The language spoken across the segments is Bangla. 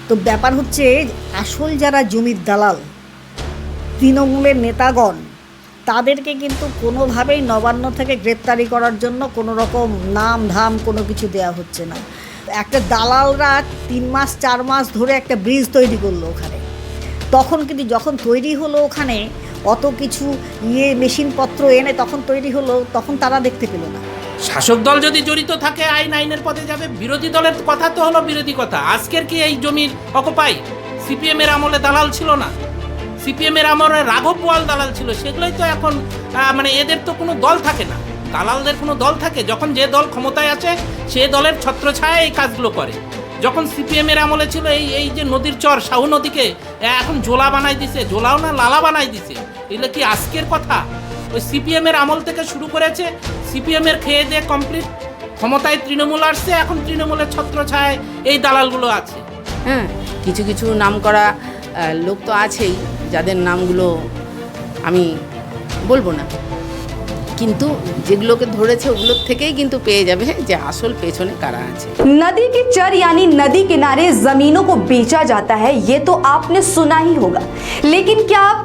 তো ব্যাপার হচ্ছে আসল যারা জমির দালাল তৃণমূলের নেতাগণ তাদেরকে কিন্তু কোনোভাবেই নবান্ন থেকে গ্রেপ্তারি করার জন্য কোনো রকম নাম ধাম কোনো কিছু দেওয়া হচ্ছে না। একটা দালালরা 3 মাস 4 মাস ধরে একটা ব্রিজ তৈরি করলো ওখানে, তখন কিন্তু যখন তৈরি হলো ওখানে অত কিছু মেশিনপত্র এনে তখন তৈরি হলো, তখন তারা দেখতে পেল না। শাসক দল যদি জড়িত থাকে আইনের পথে যাবে, বিরোধী দলের কথা তো হলো বিরোধী কথা। আজকের কি এই জমির অকুপাই সিপিএম এর আমলে দালাল ছিল না? সিপিএম এর আমলে রাঘব বোয়াল দালাল ছিল, সেগুলোই তো এখন মানে এদের তো কোনো দল থাকে না, দালালদের কোনো দল থাকে? যখন যে দল ক্ষমতায় আছে সে দলের ছত্রছায়া এই কাজগুলো করে। যখন সিপিএম এর আমলে ছিল এই যে নদীর চর শাহু নদীকে এখন জোলা বানাই দিছে, জোলাও না লালা বানাই দিছে, এগুলো কি আজকের কথা? ওই সিপিএম এর আমল থেকে শুরু করেছে, সিপিএম এর খেয়ে দিয়ে কমপ্লিট ক্ষমতায় তৃণমূল আসছে, এখন তৃণমূলের ছত্রছায়ায় এই দালালগুলো আছে। হ্যাঁ, কিছু কিছু নাম করা লোক তো আছেই, যাদের নামগুলো আমি বলবো না, কিন্তু যেগুলোকে ধরেছে ওগুলোর থেকেই কিন্তু পেয়ে যাবে যে আসল পেছনে কারা আছে। नदी के चर यानी नदी किनारे जमीनों को बेचा जाता है, ये तो आपने सुना ही होगा, लेकिन क्या आप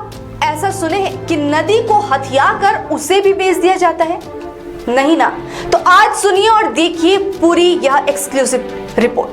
ऐसा सुने हैं कि नदी को हथिया कर उसे भी बेच दिया जाता है? नहीं ना। तो आज सुनिए और देखिए पूरी यह एक्सक्लूसिव रिपोर्ट।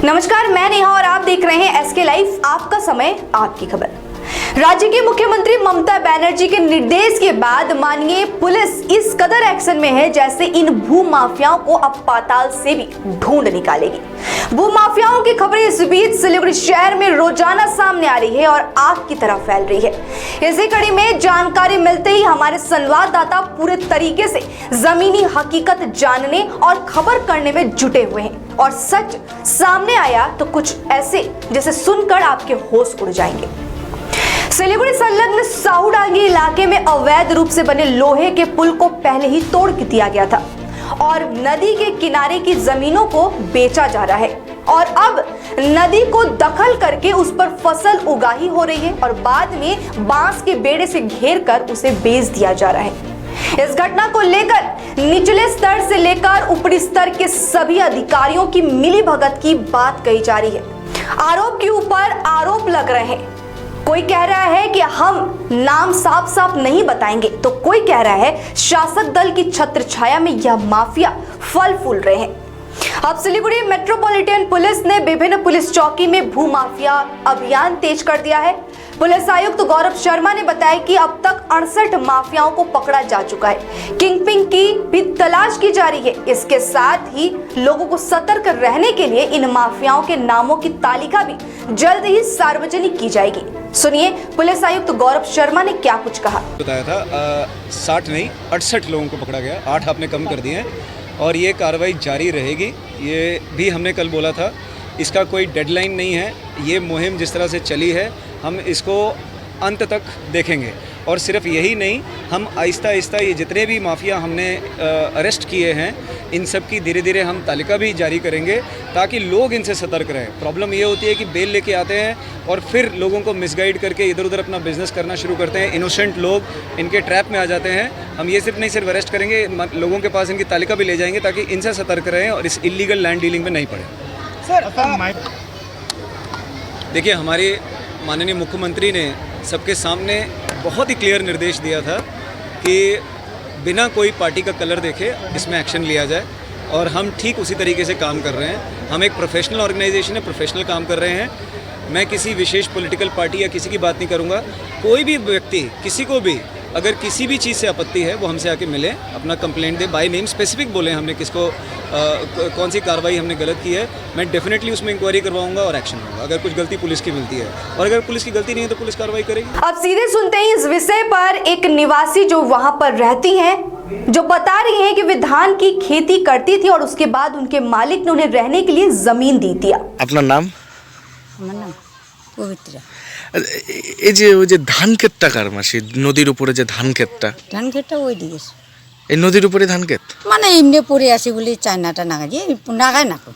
नमस्कार, मैं नेहा और आप देख रहे हैं एसके लाइव, आपका समय आपकी खबर। राज्य की मुख्यमंत्री ममता बनर्जी के निर्देश के बाद माननीय पुलिस इस कदर एक्शन में है जैसे इन भू माफियाओं को अब पाताल से भी ढूंढ निकालेगी। भू माफियाओं की खबरें इस बीच सिलीगुड़ी शहर में रोजाना सामने आ रही है और आग की तरह फैल रही है। इसी कड़ी में जानकारी मिलते ही हमारे संवाददाता पूरे तरीके से जमीनी हकीकत जानने और खबर करने में जुटे हुए हैं और सच सामने आया तो कुछ ऐसे जिसे सुनकर आपके होश उड़ जाएंगे। सिलीगुड़ी संलग्न साहूडांगी इलाके में अवैध रूप से बने लोहे के पुल को पहले ही तोड़ दिया गया था और नदी के किनारे की जमीनों को बेचा जा रहा है और अब नदी को दखल करके उस पर फसल उगाही हो रही है और बाद में बांस के बेड़े से घेर कर उसे बेच दिया जा रहा है। इस घटना को लेकर निचले स्तर से लेकर ऊपरी स्तर के सभी अधिकारियों की मिलीभगत की बात कही जा रही है। आरोप के ऊपर आरोप लग रहे हैं। कोई कह रहा है कि हम नाम साफ साफ नहीं बताएंगे, तो कोई कह रहा है शासक दल की छत्र छाया में यह माफिया फल फूल रहे हैं। अब सिलीगुड़ी मेट्रोपॉलिटन पुलिस ने विभिन्न पुलिस चौकी में भू माफिया अभियान तेज कर दिया है। पुलिस आयुक्त गौरव शर्मा ने बताया कि अब तक 68 माफियाओं को पकड़ा जा चुका है। किंगपिन की भी तलाश की जा रही है। इसके साथ ही लोगों को सतर्क रहने के लिए इन माफियाओं के नामों की तालिका भी जल्द ही सार्वजनिक की जाएगी। सुनिए पुलिस आयुक्त गौरव शर्मा ने क्या कुछ कहा। बताया था 60 नहीं 68 लोगों को पकड़ा गया, 8 आपने कम कर दिए हैं और ये कार्रवाई जारी रहेगी। ये भी हमने कल बोला था, इसका कोई डेडलाइन नहीं है। ये मुहिम जिस तरह से चली है हम इसको अंत तक देखेंगे और सिर्फ यही नहीं, हम आहिस्ता आहिस्ता ये जितने भी माफिया हमने अरेस्ट किए हैं, इन सब की धीरे धीरे हम तालिका भी जारी करेंगे ताकि लोग इनसे सतर्क रहें। प्रॉब्लम ये होती है कि बेल लेके आते हैं और फिर लोगों को मिसगाइड करके इधर उधर अपना बिजनेस करना शुरू करते हैं। इनोसेंट लोग इनके ट्रैप में आ जाते हैं। हम ये सिर्फ अरेस्ट करेंगे, लोगों के पास इनकी तालिका भी ले जाएंगे ताकि इनसे सतर्क रहें और इस इलीगल लैंड डीलिंग में नहीं पड़े। देखिए, हमारे माननीय मुख्यमंत्री ने सबके सामने बहुत ही क्लियर निर्देश दिया था कि बिना कोई पार्टी का कलर देखे इसमें एक्शन लिया जाए, और हम ठीक उसी तरीके से काम कर रहे हैं। हम एक प्रोफेशनल ऑर्गेनाइजेशन है, प्रोफेशनल काम कर रहे हैं। मैं किसी विशेष पॉलिटिकल पार्टी या किसी की बात नहीं करूंगा। कोई भी व्यक्ति, किसी को भी अगर किसी भी चीज़ से आपत्ति है वो हमसे आके मिले, अपना complaint they, by name specific बोलें हमने किसको कौन सी कार्रवाई हमने गलत की है। मैं डेफिनेटली उसमें इंक्वायरी करवाऊंगा और एक्शन लूँगा अगर कुछ गलती पुलिस की मिलती है, और अगर पुलिस की गलती नहीं है तो पुलिस कार्रवाई करेगी। अब सीधे सुनते हैं इस विषय पर एक निवासी जो वहां पर रहती हैं, जो बता रही हैं कि वे धान की खेती करती थी और उसके बाद उनके मालिक ने उन्हें रहने के लिए जमीन दी थी। আপনার নাম? আমার নাম পবিত্রা। এই যে ওই যে ধান ক্ষেতটা কার মাসি, নদীর উপরে যে ধান ক্ষেতটা, ধান ক্ষেতটা ওই দিকে এই নদীর উপরে ধান ক্ষেত? মানে এমনি পড়ে আসি বলে চায়নাটা নাগায় যে নাগায় না তো।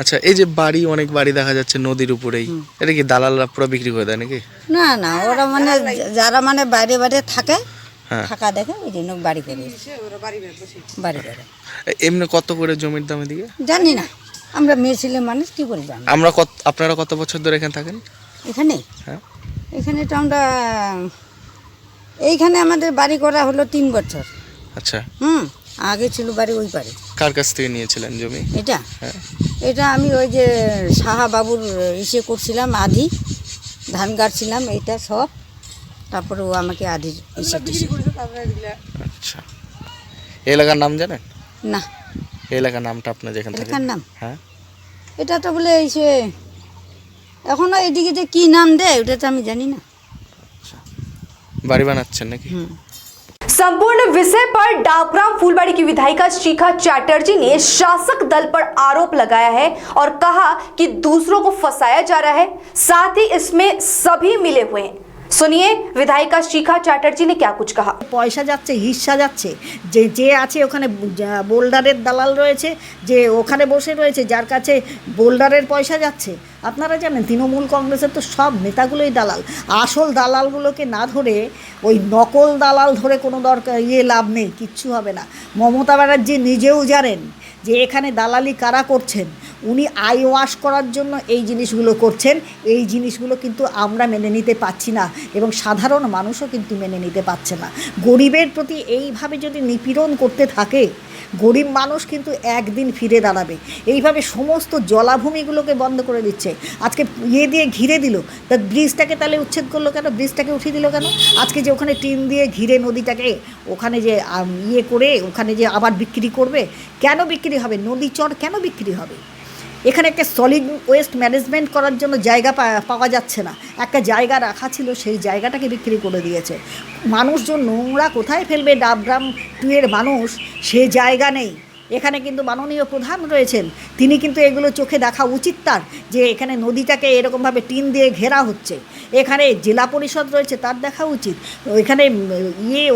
আচ্ছা, এই যে বাড়ি, অনেক বাড়ি দেখা যাচ্ছে নদীর উপরেই, এটা কি দালালরা পুরো বিক্রি করে দেয় নাকি? না না, ওরা মানে যারা মানে বাইরে বাইরে থাকে, হ্যাঁ। থাকা দেখে ওই জন্য বাড়ি করে বাড়ি করে। এমনি কত করে জমির দাম এদিকে? জানি না, আমরা মেয়ে ছেলে মানুষ কি করে জানি। আপনারা কত বছর ধরে এখানে থাকেন? এখানে হ্যাঁ, এখানে তো আমরা এইখানে আমাদের বাড়ি করা হলো 3 বছর। আচ্ছা, আগে ছিল বাড়ি ওই পারে। কার কাছ থেকে নিয়েছিলেন জমি? এটা হ্যাঁ, এটা আমি ওই যে সাহা বাবুর ইসে করছিলাম, আধি ধান গাড়ছিলাম, এইটা সব। তারপরে ও আমাকে আধি ইসে দিছে। আচ্ছা, এই এলাকার নাম জানেন? না, এই এলাকার নামটা আপনার যেখানে থাকেন? এলাকার নাম হ্যাঁ, এটা তো বলে ইসে এখনো এদিকে যে কি নাম দেয় ওটা তো আমি জানি না। বাড়ি বানাচ্ছেন নাকি? संपूर्ण विषय पर डाकग्राम फूलबाड़ी की विधायिका शिखा चैटर्जी ने शासक दल पर आरोप लगाया है और कहा कि दूसरों को फंसाया जा रहा है, साथ ही इसमें सभी मिले हुए हैं। सुनिए विधायिका शिखा चैटर्जी ने क्या कुछ कहा। পয়সা যাচ্ছে, হিস্সা যাচ্ছে, যে যে আছে ওখানে বোল্ডারের দালাল রয়েছে, যে ওখানে বসে রয়েছে যার কাছে বোল্ডারের পয়সা যাচ্ছে। আপনারা জানেন তৃণমূল কংগ্রেসের তো সব নেতাগুলোই দালাল। আসল দালালগুলোকে না ধরে ওই নকল দালাল ধরে কোনো দরকার লাভ নেই, কিচ্ছু হবে না। মমতা ব্যানার্জি নিজেও জানেন যে এখানে দালালি কারা করছেন। উনি আই ওয়াশ করার জন্য এই জিনিসগুলো করছেন। এই জিনিসগুলো কিন্তু আমরা মেনে নিতে পারছি না, এবং সাধারণ মানুষও কিন্তু মেনে নিতে পারছে না। গরিবের প্রতি এইভাবে যদি নিপীড়ন করতে থাকে, গরিব মানুষ কিন্তু একদিন ফিরে দাঁড়াবে। এইভাবে সমস্ত জলাভূমিগুলোকে বন্ধ করে দিচ্ছে। আজকে দিয়ে ঘিরে দিল, তা ব্রিজটাকে তাহলে উচ্ছেদ করলো কেন? ব্রিজটাকে উঠিয়ে দিল কেন? আজকে যে ওখানে টিন দিয়ে ঘিরে নদীটাকে ওখানে যে করে ওখানে যে আবার বিক্রি করবে, কেন বিক্রি হবে? নদী চর কেন বিক্রি হবে? এখানে একটা সলিড ওয়েস্ট ম্যানেজমেন্ট করার জন্য জায়গা পাওয়া যাচ্ছে না। একটা জায়গা রাখা ছিল, সেই জায়গাটাকে বিক্রি করে দিয়েছে। মানুষজন নোংরা কোথায় ফেলবে? ডাবগ্রাম 2 এর মানুষ, সে জায়গা নেই। এখানে কিন্তু মাননীয় প্রধান রয়েছেন, তিনি কিন্তু এগুলো চোখে দেখা উচিত তার, যে এখানে নদীটাকে এরকমভাবে টিন দিয়ে ঘেরা হচ্ছে। এখানে জেলা পরিষদ রয়েছে, তার দেখা উচিত। এখানে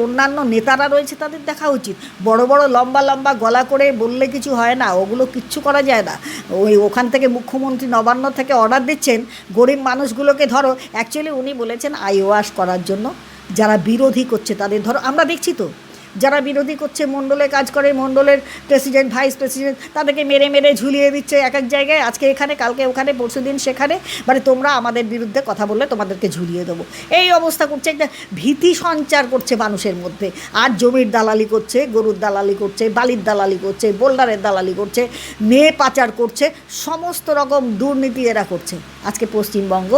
অন্যান্য নেতারা রয়েছে, তাদের দেখা উচিত। বড় বড় লম্বা লম্বা গলা করে বললে কিছু হয় না, ওগুলো কিচ্ছু করা যায় না। ওখান থেকে মুখ্যমন্ত্রী নবান্ন থেকে অর্ডার দিচ্ছেন গরিব মানুষগুলোকে ধরো। অ্যাকচুয়ালি উনি বলেছেন আই ওয়াশ করার জন্য। যারা বিরোধী করছে তাদের ধরো, আমরা দেখছি তো যারা বিরোধী করছে, মণ্ডলে কাজ করে, মণ্ডলের প্রেসিডেন্ট, ভাইস প্রেসিডেন্ট, তাদেরকে মেরে মেরে ঝুলিয়ে দিচ্ছে এক এক জায়গায়। আজকে এখানে, কালকে ওখানে, পরশুদিন সেখানে। মানে তোমরা আমাদের বিরুদ্ধে কথা বললে তোমাদেরকে ঝুলিয়ে দেবো, এই অবস্থা করছে। একটা ভীতি সঞ্চার করছে মানুষের মধ্যে। আর জমির দালালি করছে, গরুর দালালি করছে, বালির দালালি করছে, বোল্ডারের দালালি করছে, মেয়ে পাচার করছে, সমস্ত রকম দুর্নীতি এরা করছে। আজকে পশ্চিমবঙ্গ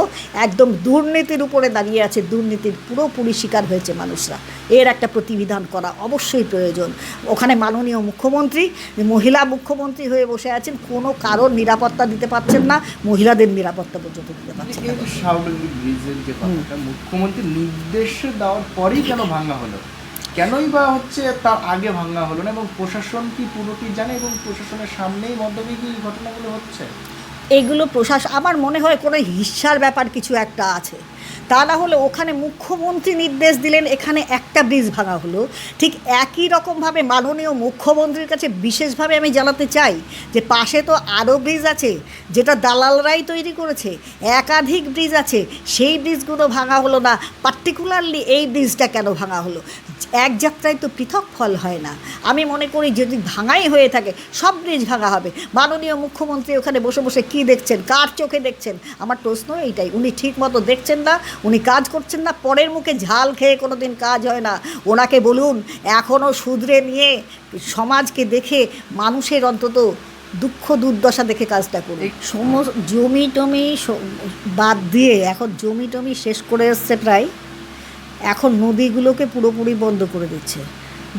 একদম দুর্নীতির উপরে দাঁড়িয়ে আছে। দুর্নীতির পুরোপুরি শিকার হয়েছে মানুষরা। এর একটা প্রতিবিধান করা অবশ্যই প্রয়োজন। ওখানে মাননীয় মুখ্যমন্ত্রী, মহিলা মুখ্যমন্ত্রী হয়ে বসে আছেন, কোনো কারোর নিরাপত্তা দিতে পারছেন না, মহিলাদের নিরাপত্তা পর্যন্ত দিতে পারছেন না। শাহবাগী ব্রিজের যে কথাটা মুখ্যমন্ত্রী নির্দেশ দেওয়ার পরেই কেন ভাঙা হলো, কেনই বা হচ্ছে তার আগে ভাঙা হলো না, এবং প্রশাসন কি পুরোটি জানে, এবং প্রশাসনের সামনেই মধ্যে কি ঘটনাগুলো হচ্ছে? এইগুলো প্রশাসন, আমার মনে হয় কোনো হিস্সার ব্যাপার কিছু একটা আছে। তা না হলে ওখানে মুখ্যমন্ত্রী নির্দেশ দিলেন এখানে একটা ব্রিজ ভাঙা হলো, ঠিক একই রকমভাবে মাননীয় মুখ্যমন্ত্রীর কাছে বিশেষভাবে আমি জানাতে চাই যে পাশে তো আরও ব্রিজ আছে যেটা দালালরাই তৈরি করেছে, একাধিক ব্রিজ আছে, সেই ব্রিজগুলো ভাঙা হলো না, পার্টিকুলারলি এই ব্রিজটা কেন ভাঙা হলো? এক যাত্রায় তো পৃথক ফল হয় না। আমি মনে করি যদি ভাঙাই হয়ে থাকে সব ব্রিজ ভাঙা হবে। মাননীয় মুখ্যমন্ত্রী ওখানে বসে বসে কী দেখছেন, কার চোখে দেখছেন? আমার প্রশ্ন এইটাই, উনি ঠিক মতো দেখছেন না, উনি কাজ করছেন না, পরের মুখে ঝাল খেয়ে কোনো দিন কাজ হয় না। ওনাকে বলুন এখনও শুধরে নিয়ে সমাজকে দেখে মানুষের অন্তত দুঃখ দুর্দশা দেখে কাজটা করুন। জমি টমি বাদ দিয়ে এখন জমি টমি শেষ করে এসছে প্রায়, এখন নদীগুলোকে পুরোপুরি বন্ধ করে দিচ্ছে।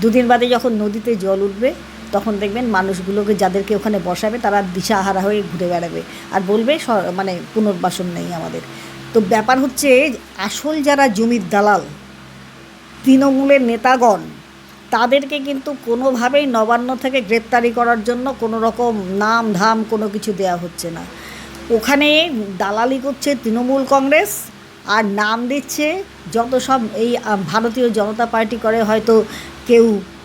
দুদিন বাদে যখন নদীতে জল উঠবে তখন দেখবেন মানুষগুলোকে যাদেরকে ওখানে বসাবে তারা দিশাহারা হয়ে ঘুরে বেড়াবে আর বলবে মানে পুনর্বাসন নেই আমাদের। তো ব্যাপার হচ্ছে আসল যারা জমির দালাল তৃণমূলের নেতাগণ তাদেরকে কিন্তু কোনোভাবেই নবান্ন থেকে গ্রেপ্তারি করার জন্য কোনো রকম নাম ধাম কোনো কিছু দেয়া হচ্ছে না। ওখানে দালালি করছে তৃণমূল কংগ্রেস আর নাম দিচ্ছে যত সব এই ভারতীয় জনতা পার্টি করে, হয়তো কেউ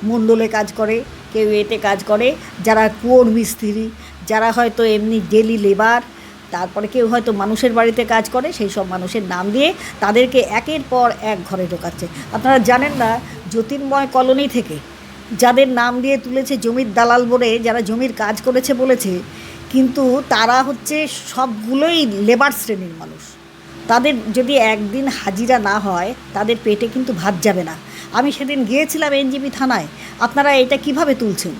মণ্ডলে কাজ করে, কেউ এতে কাজ করে, যারা কুয়োর মিস্ত্রি, যারা হয়তো এমনি ডেলি লেবার, তারপরে কেউ হয়তো মানুষের বাড়িতে কাজ করে, সেই সব মানুষের নাম দিয়ে তাদেরকে একের পর এক ঘরে ঢোকাচ্ছে। আপনারা জানেন না জ্যোতির্ময় কলোনি থেকে যাদের নাম দিয়ে তুলেছে জমির দালাল বলে, যারা জমির কাজ করেছে বলেছে, কিন্তু তারা হচ্ছে সবগুলোই লেবার শ্রেণীর মানুষ। তাদের যদি একদিন হাজিরা না হয় তাদের পেটে কিন্তু ভাত যাবে না। আমি সেদিন গিয়েছিলাম এনজিপি থানায়, আপনারা এটা কিভাবে তুলছেন?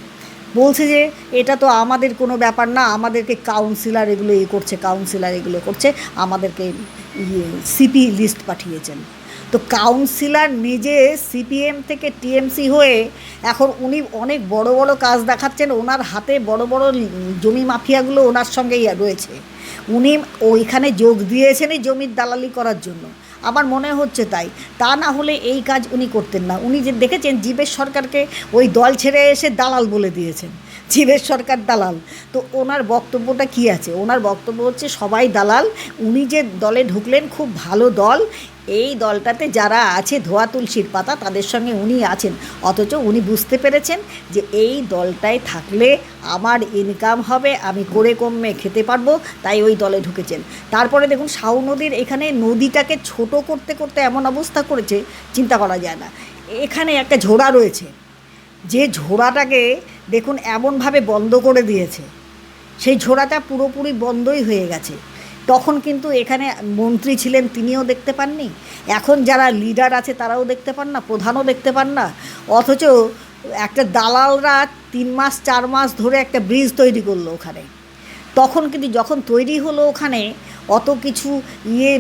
বলছে যে এটা তো আমাদের কোনো ব্যাপার না, আমাদেরকে কাউন্সিলর এগুলো করছে, কাউন্সিলর এগুলো করছে, আমাদেরকে সিপি লিস্ট পাঠিয়েছেন। তো কাউন্সিলর নিজে সিপিএম থেকে টিএমসি হয়ে এখন উনি অনেক বড় বড় কাজ দেখাচ্ছেন, ওনার হাতে বড় বড় জমি মাফিয়াগুলো ওনার সঙ্গেই রয়েছে। উনি ওইখানে যোগ দিয়েছেনই জমির দালালি করার জন্য, আমার মনে হচ্ছে তাই। তা না হলে এই কাজ উনি করতেন না। উনি যে দেখেছেন জীবেশ সরকারকে ওই দল ছেড়ে এসে দালাল বলে দিয়েছেন, জীবেশ সরকার দালাল। তো ওনার বক্তব্যটা কী আছে? ওনার বক্তব্য হচ্ছে সবাই দালাল, উনি যে দলে ঢুকলেন খুব ভালো দল, এই দলটাতে যারা আছে ধোয়া তুলসীর পাতা তাদের সঙ্গে উনি আছেন, অথচ উনি বুঝতে পেরেছেন যে এই দলটায় থাকলে আমার ইনকাম হবে, আমি করে কমে খেতে পারবো, তাই ওই দলে ঢুকেছেন। তারপরে দেখুন শাউ নদীর এখানে নদীটাকে ছোট করতে করতে এমন অবস্থা করেছে চিন্তা করা যায় না। এখানে একটা ঝোড়া রয়েছে, যে ঝোড়াটাকে দেখুন এমনভাবে বন্ধ করে দিয়েছে, সেই ঝোড়াটা পুরোপুরি বন্ধই হয়ে গেছে। তখন কিন্তু এখানে মন্ত্রী ছিলেন, তিনিও দেখতে পাননি, এখন যারা লিডার আছে তারাও দেখতে পান না, প্রধানও দেখতে পান না, অথচ একটা দালালরা 3 মাস 4 মাস ধরে একটা ব্রিজ তৈরি করলো ওখানে। তখন কিন্তু যখন তৈরি হলো ওখানে অত কিছু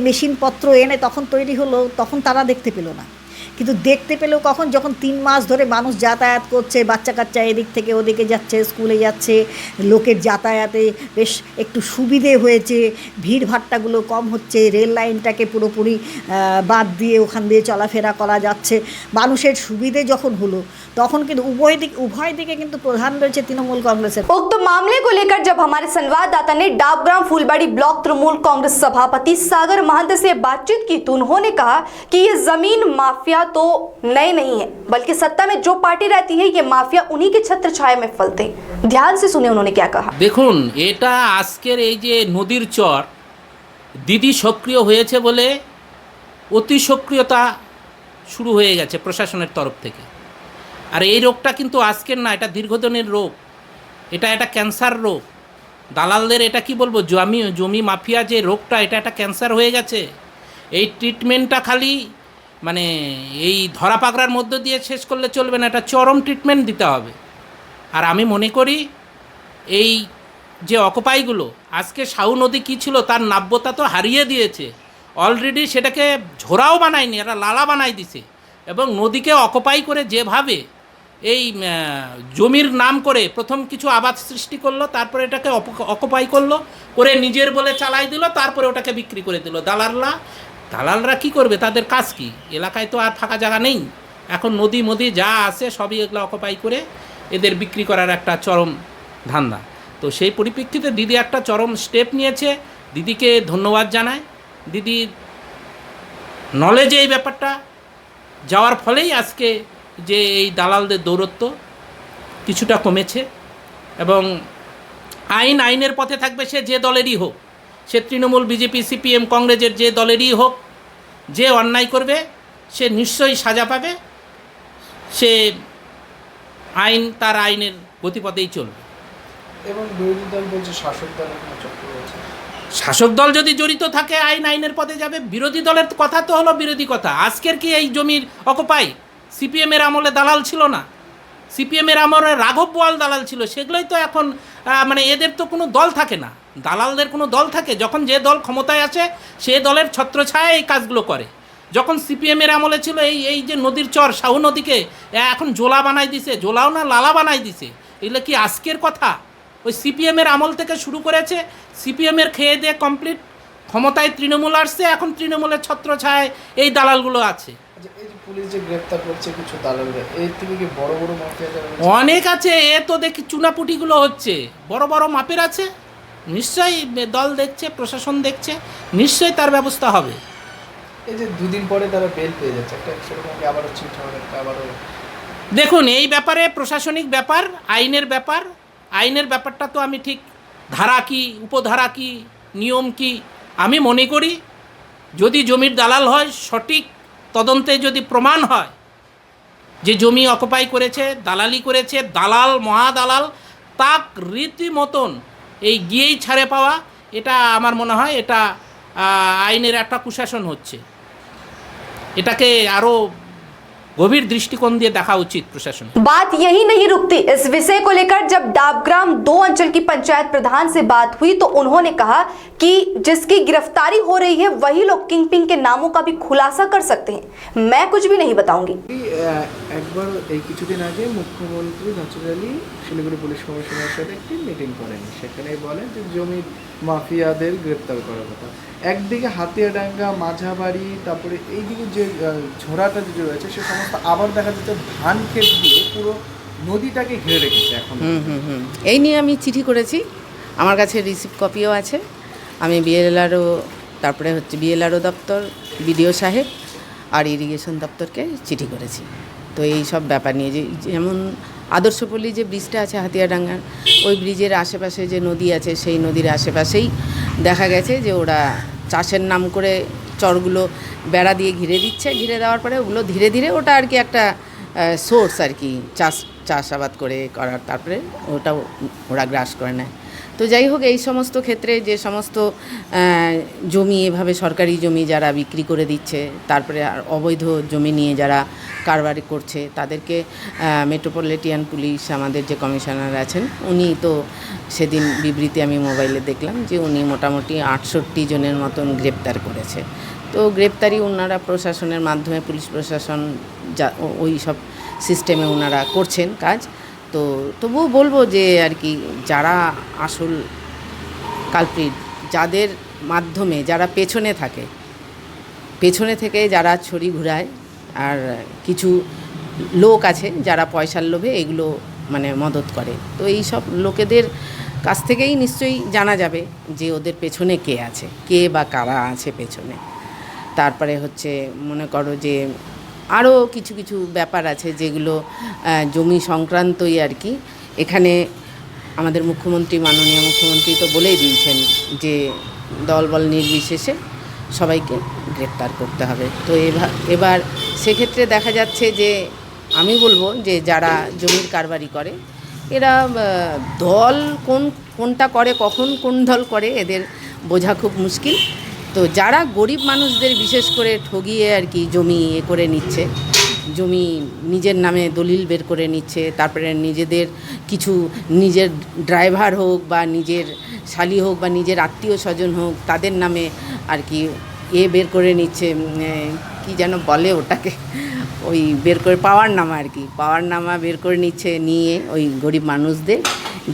মেশিনপত্র এনে তখন তৈরি হলো, তখন তারা দেখতে পেল না। কিন্তু দেখতে পেলেও কখন? যখন 3 মাস ধরে মানুষ যাতায়াত করছে, বাচ্চা কাচ্চা এদিক থেকে ওদিকে যাচ্ছে, স্কুলে যাচ্ছে, লোকের যাতায়াতে বেশ একটু সুবিধে হয়েছে, ভিড়ভাট্টাগুলো কম হচ্ছে, রেল লাইনটাকে পুরোপুরি বাদ দিয়ে ওখান দিয়ে চলাফেরা করা যাচ্ছে, মানুষের সুবিধে যখন হলো তখন কিন্তু উভয় দিকে কিন্তু প্রধান রয়েছে তৃণমূল কংগ্রেসের। उक्त मामले को लेकर जब हमारे संवाददाता ने डाबग्राम फूलबाड़ी ब्लॉक तृणमूल कांग्रेस सभापति सागर महंत से बातचीत की तो उन्होंने कहा कि ये जमीन माफिया तो नए नहीं है, बल्कि सत्ता में जो पार्टी रहती है ये माफिया उन्हीं के छत्र छाया में फलते। ध्यान से सुने उन्होंने क्या कहा। দেখুন, এটা আজকের এই যে নদীর চর দিদি সক্রিয় হয়েছে বলে অতি সক্রিয়তা শুরু হয়ে গেছে প্রশাসনের তরফ থেকে। আর এই রোগটা কিন্তু আজকের না, এটা দীর্ঘদিনের রোগ, এটা একটা ক্যান্সার রোগ। দালালদের এটা কি বলবো, জমি মাফিয়া যে রোগটা, এটা একটা ক্যান্সার হয়ে গেছে। এই ট্রিটমেন্টটা খালি মানে এই ধরা পাকড়ার মধ্য দিয়ে শেষ করলে চলবে না, এটা চরম ট্রিটমেন্ট দিতে হবে। আর আমি মনে করি এই যে অকুপাইগুলো, আজকে শাউ নদী কী ছিল তার নাব্যতা তো হারিয়ে দিয়েছে অলরেডি, সেটাকে ঝোড়াও বানায়নি, এরা লালা বানাই দিছে। এবং নদীকে অকুপাই করে যেভাবে এই জমির নাম করে প্রথম কিছু আবাদ সৃষ্টি করলো, তারপরে এটাকে অকুপাই করলো, করে নিজের বলে চালাই দিল, তারপরে ওটাকে বিক্রি করে দিল দালালরা কি করবে? তাদের কাজ কি? এলাকায় তো আর ফাঁকা জায়গা নেই, এখন নদী যা আছে সবই এগুলো অকুপাই করে এদের বিক্রি করার একটা চরম ধান্দা। তো সেই পরিপ্রেক্ষিতে দিদি একটা চরম স্টেপ নিয়েছে, দিদিকে ধন্যবাদ জানায়। দিদি নলেজে এই ব্যাপারটা যাওয়ার ফলেই আজকে যে এই দালালদের দৌরত্ব কিছুটা কমেছে এবং আইনের পথে থাকবে, সে যে দলেরই হোক, সে তৃণমূল, বিজেপি, সিপিএম, কংগ্রেসের যে দলেরই হোক, যে অন্যায় করবে সে নিশ্চয়ই সাজা পাবে, সে তার আইনের গতিপথেই চলবে। এবং বিরোধী দল বলছে শাসক দল এখানে চক্র রয়েছে। শাসক দল যদি জড়িত থাকে আইনের পথে যাবে। বিরোধী দলের কথা তো হলো বিরোধী কথা। আজকের কি এই জমির অকুপাই সিপিএমের আমলে দালাল ছিল না? সিপিএমের আমলে রাঘব বোয়াল দালাল ছিল, সেগুলোই তো এখন মানে এদের তো কোনো দল থাকে না, দালালদের কোনো দল থাকে যখন যে দল ক্ষমতায় আছে সে দলের ছত্রছায়ায় এই কাজগুলো করে। যখন সিপিএমের আমলে ছিল এই যে নদীর চর শাহু নদীকে এখন জোলা বানাই দিছে, জোলাও না লালা বানাই দিছে, এগুলো কি আজকের কথা? ওই সিপিএমের আমল থেকে শুরু করেছে, সিপিএমের খেয়ে দিয়ে কমপ্লিট ক্ষমতায় তৃণমূল আসছে, এখন তৃণমূলের ছত্রছায়ায় এই দালালগুলো আছে। আচ্ছা, এই যে পুলিশ যে গ্রেপ্তার করছে কিছু দালালদের, এর থেকে কি বড় বড় মাফিয়া যারা রয়েছে? অনেক আছে, এ তো দেখি চুনাপুটিগুলো হচ্ছে, বড় বড় মাপের আছে, নিশ্চয়ই দল দেখছে, প্রশাসন দেখছে, নিশ্চয়ই তার ব্যবস্থা হবে। এই যে দুদিন পরে তারা বেল পেয়ে যাচ্ছে, একটা সেরকম কি আবারও চিট হবে, আবারও? দেখুন, এই ব্যাপারে প্রশাসনিক ব্যাপার, আইনের ব্যাপারটা তো আমি ঠিক ধারা কি, উপধারা কি, নিয়ম কি, আমি মনে করি যদি জমির দালাল হয়, সঠিক তদন্তে যদি প্রমাণ হয় যে জমি অকুপাই করেছে, দালালি করেছে, দালাল মহাদালাল, তাক রীতিমতন এই গিয়েই ছাড়ে পাওয়া, এটা আমার মনে হয় এটা আইনের একটা কুশাসন হচ্ছে। এটাকে আরও गंभीर दृष्टिकोण दिए देखा उचित प्रशासन। बात यही नहीं रुकती। इस विषय को लेकर जब डाबग्राम 2 अंचल की पंचायत प्रधान से बात हुई तो उन्होंने कहा कि जिसकी गिरफ्तारी हो रही है वही लोग किंगपिन के नामों का भी खुलासा कर सकते हैं, मैं कुछ भी नहीं बताऊंगी। একবার এই কিছুদিন আগে মুখ্যমন্ত্রী নজরুল আলী শিলিগুড়ি পুলিশ কমিশনারের সাথে একটি মিটিং করেন, সেখানে বলেন যে জমির মাফিয়াদের গ্রেপ্তার করার কথা। একদিকে হাতিয়াডাঙ্গা, মাঝাবাড়ি, তারপরে এইদিকে যে ঝোড়াটা যে রয়েছে সে সমস্ত আবার দেখা যাচ্ছে ধান ক্ষেত দিয়ে পুরো নদীটাকে ঘিরে রেখেছে এখন। এই নিয়ে আমি চিঠি করেছি, আমার কাছে রিসিপ্ট কপিও আছে। আমি বিএলআরও, তারপরে হচ্ছে বিএলআরও দপ্তর, বিডিও সাহেব আর ইরিগেশন দপ্তরকে চিঠি করেছি। তো এই সব ব্যাপার নিয়ে যেমন আদর্শপল্লী যে ব্রিজটা আছে হাতিয়াডাঙ্গার, ওই ব্রিজের আশেপাশে যে নদী আছে সেই নদীর আশেপাশেই দেখা গেছে যে ওরা চাষের নাম করে চরগুলো বেড়া দিয়ে ঘিরে দিচ্ছে, ঘিরে দেওয়ার পরে ওগুলো ধীরে ধীরে ওটা আর কি একটা সোর্স আর কি চাষাবাদ করার, তারপরে ওটা ওরা গ্রাস করে নেয়। তো যাই হোক, এই সমস্ত ক্ষেত্রে যে সমস্ত জমি এভাবে সরকারি জমি যারা বিক্রি করে দিচ্ছে, তারপরে আর অবৈধ জমি নিয়ে যারা কারবারি করছে, তাদেরকে মেট্রোপলিটন পুলিশ আমাদের যে কমিশনার আছেন উনি তো সেদিন বিবৃতি আমি মোবাইলে দেখলাম যে উনি মোটামুটি 68 জনের মতন গ্রেপ্তার করেছে। তো গ্রেপ্তারি ওনারা প্রশাসনের মাধ্যমে, পুলিশ প্রশাসন যা ওই সব সিস্টেমে ওনারা করছেন কাজ। তো তবুও বলবো যে আর কি যারা আসল কালপ্রিট, যাদের মাধ্যমে যারা পেছনে থেকে যারা ছড়ি ঘুরায়, আর কিছু লোক আছে যারা পয়সার লোভে এগুলো মানে মদত করে, তো এই সব লোকেদের কাছ থেকেই নিশ্চয়ই জানা যাবে যে ওদের পেছনে কে আছে, কে বা কারা আছে পেছনে। তারপরে হচ্ছে মনে করো যে আরও কিছু কিছু ব্যাপার আছে যেগুলো জমি সংক্রান্তই আর কি। এখানে আমাদের মাননীয় মুখ্যমন্ত্রী তো বলেই দিয়েছেন যে দলবল নির্বিশেষে সবাইকে গ্রেপ্তার করতে হবে। তো এবার সেক্ষেত্রে দেখা যাচ্ছে যে আমি বলবো যে যারা জমির কারবারি করে এরা দল কোনটা করে, কখন কোন দল করে এদের বোঝা খুব মুশকিল। তো যারা গরিব মানুষদের বিশেষ করে ঠগিয়ে আর কি জমি করে নিচ্ছে, জমি নিজের নামে দলিল বের করে নিচ্ছে, তারপরে নিজের ড্রাইভার হোক বা নিজের শালি হোক বা নিজের আত্মীয় স্বজন হোক তাদের নামে আর কি বের করে নিচ্ছে, কি যেন বলে ওটাকে, ওই বের করে পাওয়ার নামা বের করে নিচ্ছে, নিয়ে ওই গরিব মানুষদের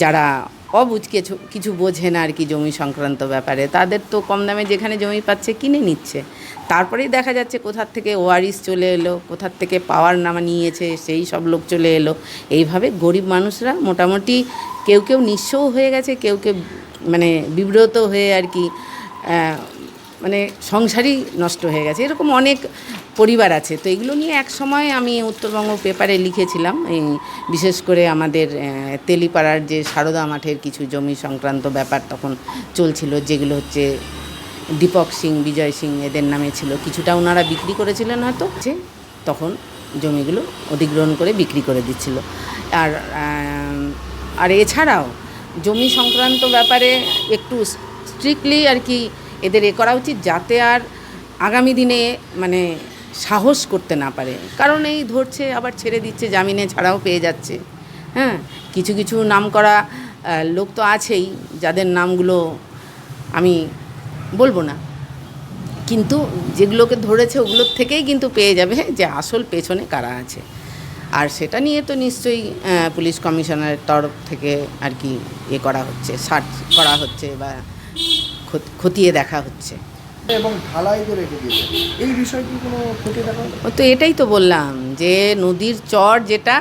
যারা কিছু বোঝে না আর কি জমি সংক্রান্ত ব্যাপারে, তাদের তো কম দামে যেখানে জমি পাচ্ছে কিনে নিচ্ছে। তারপরেই দেখা যাচ্ছে কোথার থেকে ওয়ারিশ চলে এলো, কোথার থেকে পাওয়ার নামা নিয়েছে সেই সব লোক চলে এলো। এইভাবে গরিব মানুষরা মোটামুটি কেউ নিঃস্বও হয়ে গেছে, কেউ মানে বিব্রত হয়ে আর কি মানে সংসারই নষ্ট হয়ে গেছে। এরকম অনেক পরিবার আছে। তো এগুলো নিয়ে এক সময় আমি উত্তরবঙ্গ পেপারে লিখেছিলাম, এই বিশেষ করে আমাদের তেলিপাড়ার যে সারদা মাঠের কিছু জমি সংক্রান্ত ব্যাপার তখন চলছিল, যেগুলো হচ্ছে দীপক সিং, বিজয় সিং এদের নামে ছিল। কিছুটা ওনারা বিক্রি করেছিলেন হয়তো, যে তখন জমিগুলো অধিগ্রহণ করে বিক্রি করে দিচ্ছিল। আর এছাড়াও জমি সংক্রান্ত ব্যাপারে একটু স্ট্রিক্টলি আর কি এদের করা উচিত, যাতে আর আগামী দিনে মানে সাহস করতে না পারে। কারণ এই ধরছে আবার ছেড়ে দিচ্ছে, জামিনে ছাড়াও পেয়ে যাচ্ছে। হ্যাঁ, কিছু কিছু নাম করা লোক তো আছেই, যাদের নামগুলো আমি বলবো না, কিন্তু যেগুলোকে ধরেছে ওগুলোর থেকেই কিন্তু পেয়ে যাবে যে আসল পেছনে কারা আছে। আর সেটা নিয়ে তো নিশ্চয়ই পুলিশ কমিশনারের তরফ থেকে আর কি করা হচ্ছে, সার্চ করা হচ্ছে বা খতিয়ে দেখা হচ্ছে। এবং ঢালাই করে রেখে দিয়েছে, এই বিষয়ে কি কোনো খতিয়ে দেখা হলো? তো এটাই তো বললাম যে নদীর চর যেটা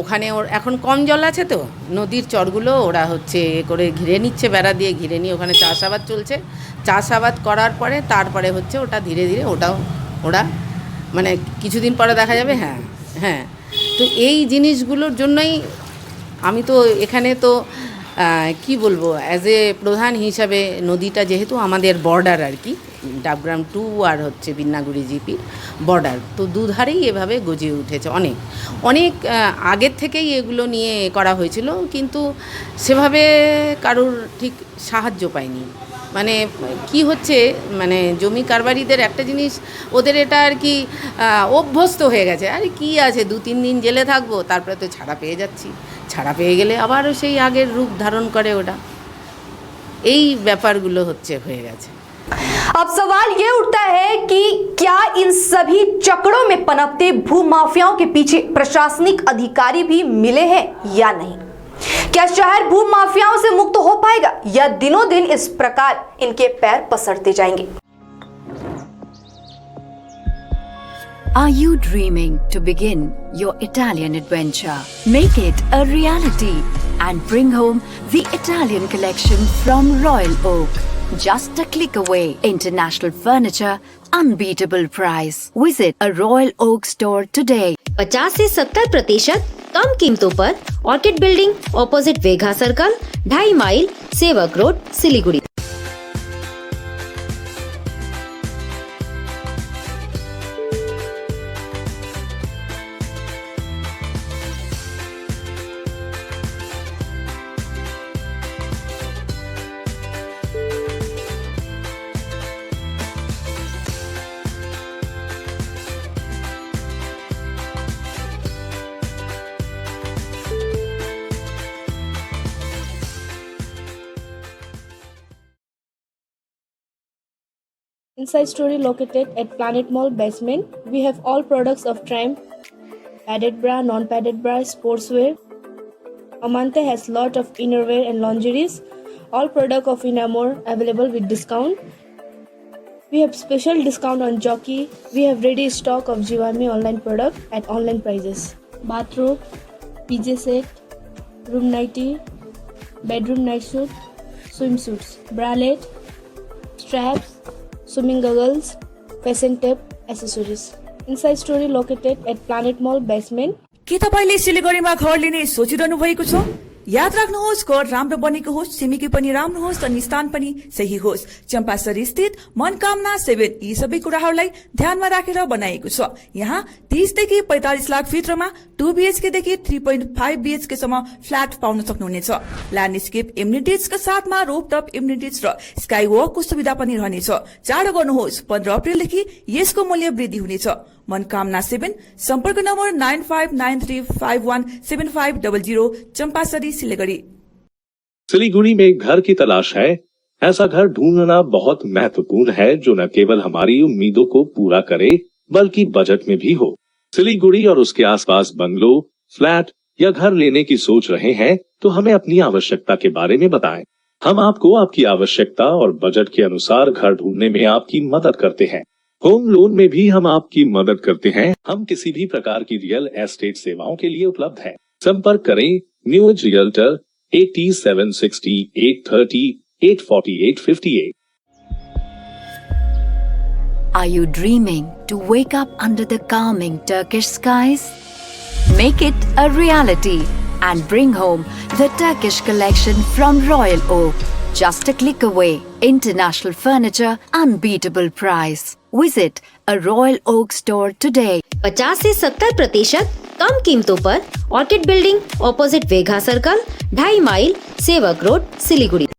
ওখানে ওর এখন কম জল আছে, তো নদীর চরগুলো ওরা হচ্ছে করে ঘিরে নিচ্ছে, বেড়া দিয়ে ঘিরে নিয়ে ওখানে চাষাবাদ চলছে। চাষাবাদ করার পরে তারপরে হচ্ছে ওটা ধীরে ধীরে ওরা মানে কিছুদিন পরে দেখা যাবে। হ্যাঁ হ্যাঁ, তো এই জিনিসগুলোর জন্যই আমি তো এখানে তো কি বলবো, অ্যাজ এ প্রধান হিসাবে নদীটা যেহেতু আমাদের বর্ডার আর কি, ডাবগ্রাম 2 আর হচ্ছে বিন্নাগুড়ি জিপি বর্ডার, তো দুধারেই এভাবে গজিয়ে উঠেছে। অনেক আগের থেকেই এগুলো নিয়ে করা হয়েছিল, কিন্তু সেভাবে কারোর ঠিক সাহায্য পায়নি। মানে কি হচ্ছে, মানে জমি কারবারিদের একটা জিনিস, ওদের এটা আর কি অভ্যস্ত হয়ে গেছে। আরে কি আছে, 2-3 দিন জেলে থাকবো, তারপরে তো ছাড়া পেয়ে যাচ্ছি, ছাড়া পেয়ে গেলে আবারও সেই আগের রূপ ধারণ করে ওটা। এই ব্যাপারগুলো হচ্ছে হয়ে গেছে। अब सवाल ये उठता है कि क्या इन सभी चक्रों में पनपते भूमाफियाओं के पीछे प्रशासनिक अधिकारी भी मिले हैं या नहीं? क्या शहर भूमाफियाओं से मुक्त हो पाएगा या दिनों दिन इस प्रकार इनके पैर पसरते जाएंगे? Are you dreaming to begin your Italian adventure? Make it a reality and bring home the Italian collection from Royal Oak. Just a click away. International furniture, unbeatable price. Visit a Royal Oak store today. 50 से 70% कम कीमतों पर orchid building opposite Vega circle, 2.5 mile, Sevoke road, Siliguri. Inside Story located at Planet Mall basement. We have all products of Triumph, padded bra, non-padded bra, sportswear. Amante has lot of innerwear and lingeries. All product of Inamore available with discount. We have special discount on Jockey. We have ready stock of Jivami online product at online prices. Bathrobe, PJ set, room nightie, bedroom night suit, swimsuits, bralette, straps, swimming goggles, facing tape, accessories. Inside Story located at Planet Mall basement. के तपाईले सिलिगुडीमा घर लिने सोचिरहनु भएको छ? याद राख्नुहोस्, घर राम्रो बनेको होस्, छिमेकी पनि राम्रो होस् अनि स्थान पनि सही होस्। चम्पासरी स्थित मनकामना 7 यी सबै कुराहरूलाई ध्यानमा राखेर बनाएको छ। यहाँ 30 देखि 45 लाख भित्रमा 2 BHK देखि 3.5 BHK सम्म फ्ल्याट पाउन सक्नुहुनेछ। ल्यान्डस्केप एम्युनिटिजका साथमा रोपटप एम्युनिटिज र स्काई वकको सुविधा पनि रहनेछ। चाँडो गर्नुहोस्, 15 अप्रिलदेखि यसको मूल्य वृद्धि हुनेछ। मनकामना 7, सम्पर्क नम्बर 9593517500, चंपासरी, सिलीगुड़ी। सिलीगुड़ी में घर की तलाश है? ऐसा घर ढूंढना बहुत महत्वपूर्ण है जो न केवल हमारी उम्मीदों को पूरा करे बल्कि बजट में भी हो। सिलीगुड़ी और उसके आसपास बंगलो, फ्लैट या घर लेने की सोच रहे हैं तो हमें अपनी आवश्यकता के बारे में बताएं। हम आपको आपकी आवश्यकता और बजट के अनुसार घर ढूंढने में आपकी मदद करते हैं। होम लोन में भी हम आपकी मदद करते हैं। हम किसी भी प्रकार की रियल एस्टेट सेवाओं के लिए उपलब्ध हैं। संपर्क करें new age realtor 8760 830 848 58। Are you dreaming to wake up under the calming Turkish skies? Make it a reality and bring home the Turkish collection from Royal Oak. Just a click away. International furniture, unbeatable price. Visit a Royal Oak store today. 50 से 70% कम कीमतों पर ऑर्किड बिल्डिंग ऑपोजिट वेगा circle, 2.5 mile, Sevoke road, Siliguri.